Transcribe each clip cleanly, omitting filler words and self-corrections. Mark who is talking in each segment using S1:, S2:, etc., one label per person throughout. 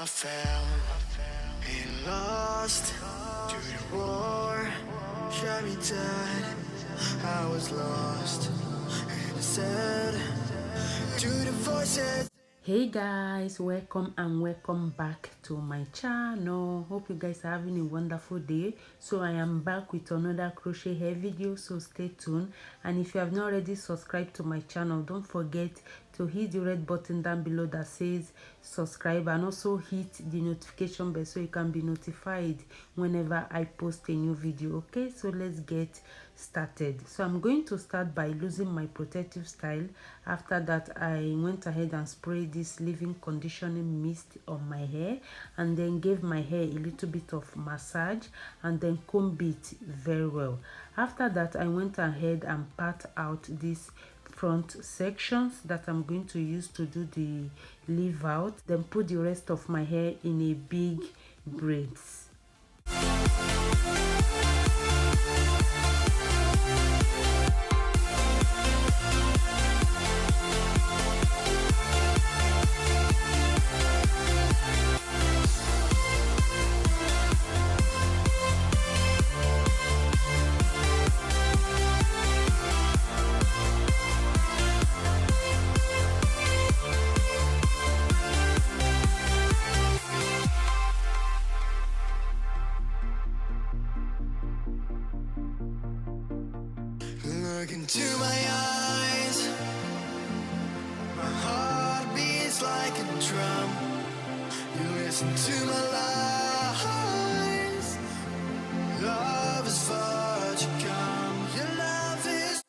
S1: I fell and lost to the war, shot me dead. I was lost and I said to the voices.
S2: Hey guys, welcome and welcome back to my channel. Hope you guys are having a wonderful day. So I am back with another crochet hair video, so stay tuned. And if you have not already subscribed to my channel, don't forget to hit the red button down below that says subscribe, and also hit the notification bell so you can be notified whenever I post a new video. Okay, so let's get started. So I'm going to start by losing my protective style. After that, I went ahead and sprayed this leave-in conditioning mist on my hair, and then gave my hair a little bit of massage and then combed it very well. After that, I went ahead and pat out this front sections that I'm going to use to do the leave out, then put the rest of my hair in a big braids.
S1: Look into my eyes, my heart beats like a drum. You listen to my lies. Love is far to come. Your love is.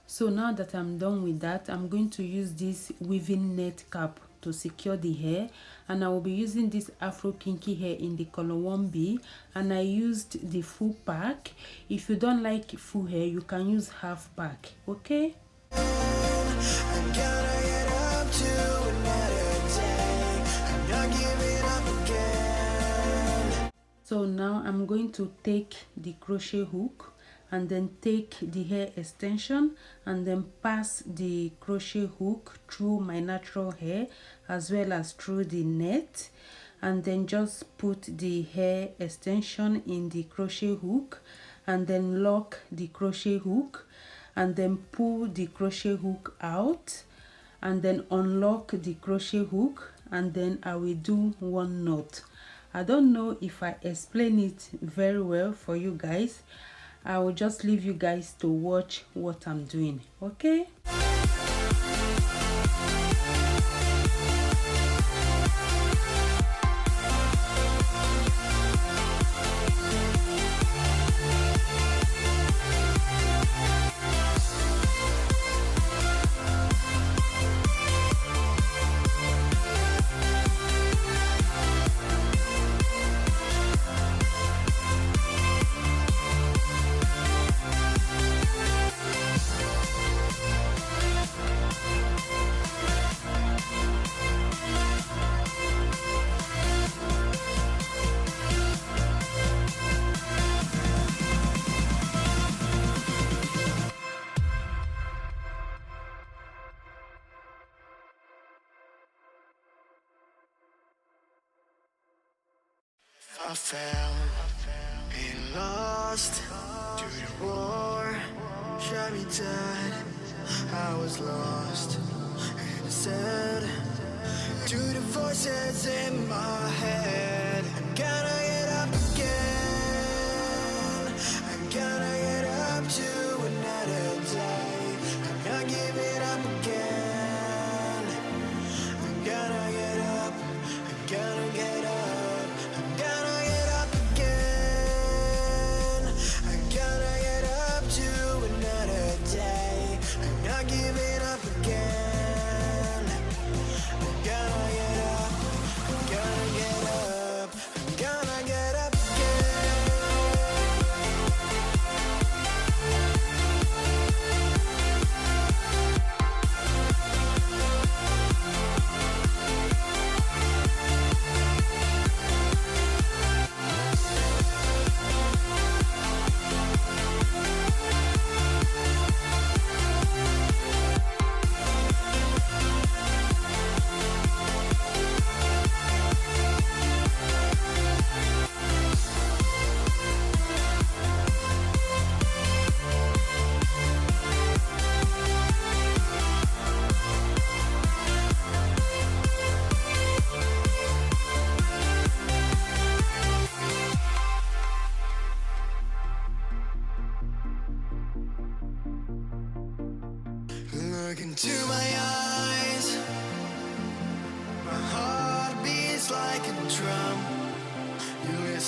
S2: So now that I'm done with that, I'm going to use this weaving net cap to secure the hair, and I will be using this Afro Kinky hair in the color 1B, and I used the full pack. If you don't like full hair, you can use half pack. Okay,
S1: I'm gonna get up to another day. I'm not giving up again.
S2: so now I'm going to take the crochet hook and then take the hair extension and then pass the crochet hook through my natural hair as well as through the net, and then just put the hair extension in the crochet hook and then lock the crochet hook and then pull the crochet hook out and then unlock the crochet hook, and then I will do one knot. I don't know if I explain it very well for you guys. I will just leave you guys to watch what I'm doing. Okay,
S1: I fell and lost to the war, shot me dead. I was lost and I said to the voices in my head, I'm gonna get up again. I'm gonna get up to another day. I'm not giving up again. I'm gonna get up. I'm gonna get up. I'm gonna get up again. I'm gonna get up to another day. I'm not giving up again. I'm gonna get up. I'm gonna get up.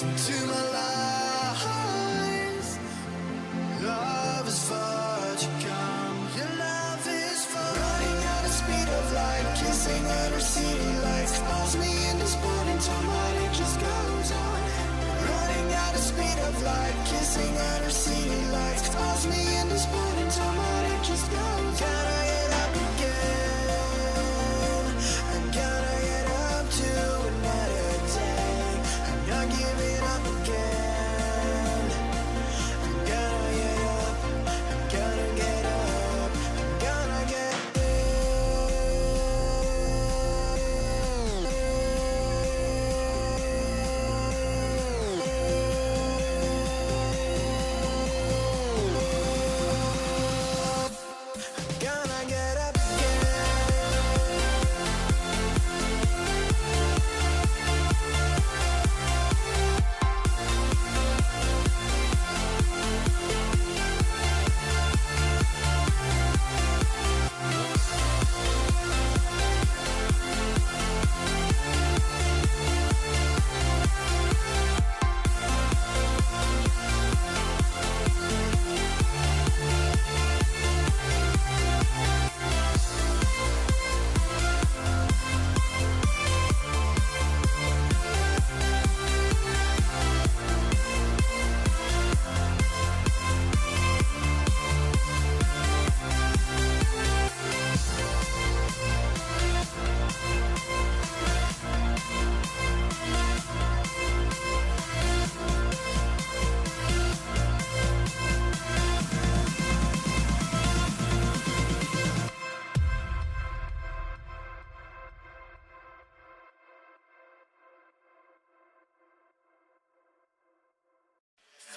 S1: listen to my lies. Love is far to come. Your love is far. Running at the speed of light, kissing under city lights. Calls me in this morning time, but it just goes on. Running at the speed of light, kissing under city lights. Calls me in this morning time, but it just goes on. Gotta get up again. I gotta get up to another day. I'm not giving up again. I'm gonna get up. I'm gonna get up. I'm gonna get gonna get up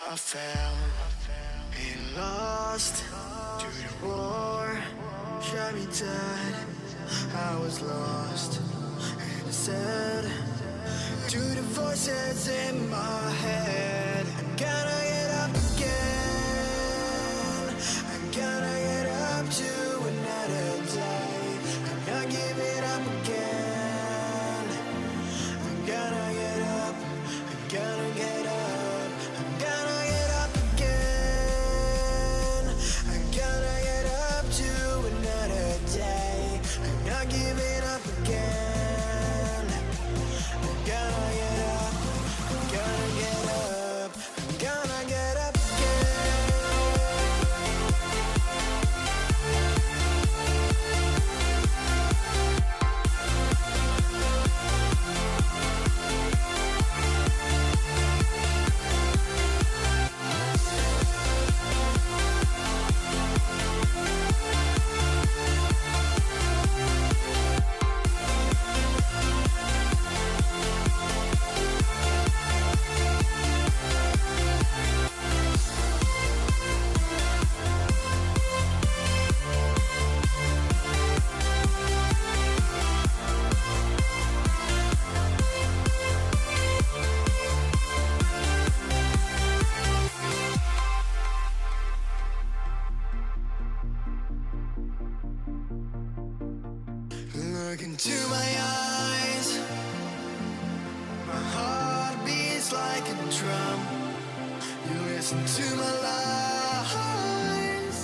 S1: I fell and lost to the war. Shot me dead. I was lost and I said to the voices in my head, I'm gonna get up again. I'm gonna get up to another day. I'm not giving up again. I'm gonna get up. I'm gonna get up. I'm gonna get up again. I'm gonna get up to another day. I'm not giving up again. I'm gonna get up. I'm gonna get up. I'm gonna get up Look into my eyes. My heart beats like a drum. You listen to my lies.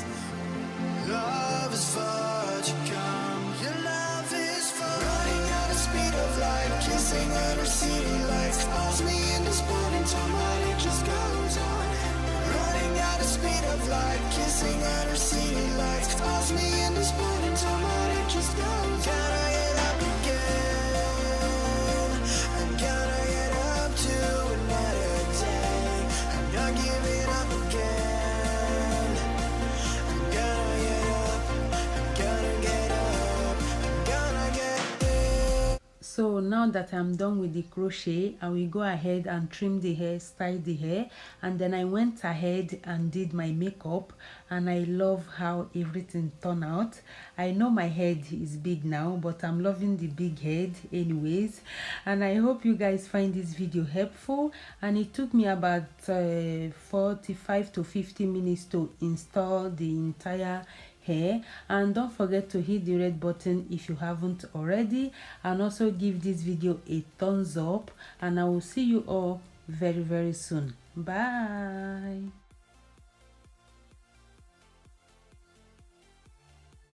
S1: Love is far to come. Your love is far. Running at the speed of light, kissing under city lights. Calls me in this morning time, but it just goes on. Running at the speed of light, kissing under city lights. Calls me in this morning time, but it just goes on. Gotta get up again. I'm gonna get up to another day. I'm not giving up again. I'm gonna get up. I'm gonna get up. I'm gonna get
S2: So now that I'm done with the crochet, I will go ahead and trim the hair, style the hair, and then I went ahead and did my makeup, and I love how everything turned out. I know my head is big now, but I'm loving the big head anyways. And I hope you guys find this video helpful, and it took me about 45 to 50 minutes to install the entire hair. And don't forget to hit the red button if you haven't already, and also give this video a thumbs up, and I will see you all very soon. Bye.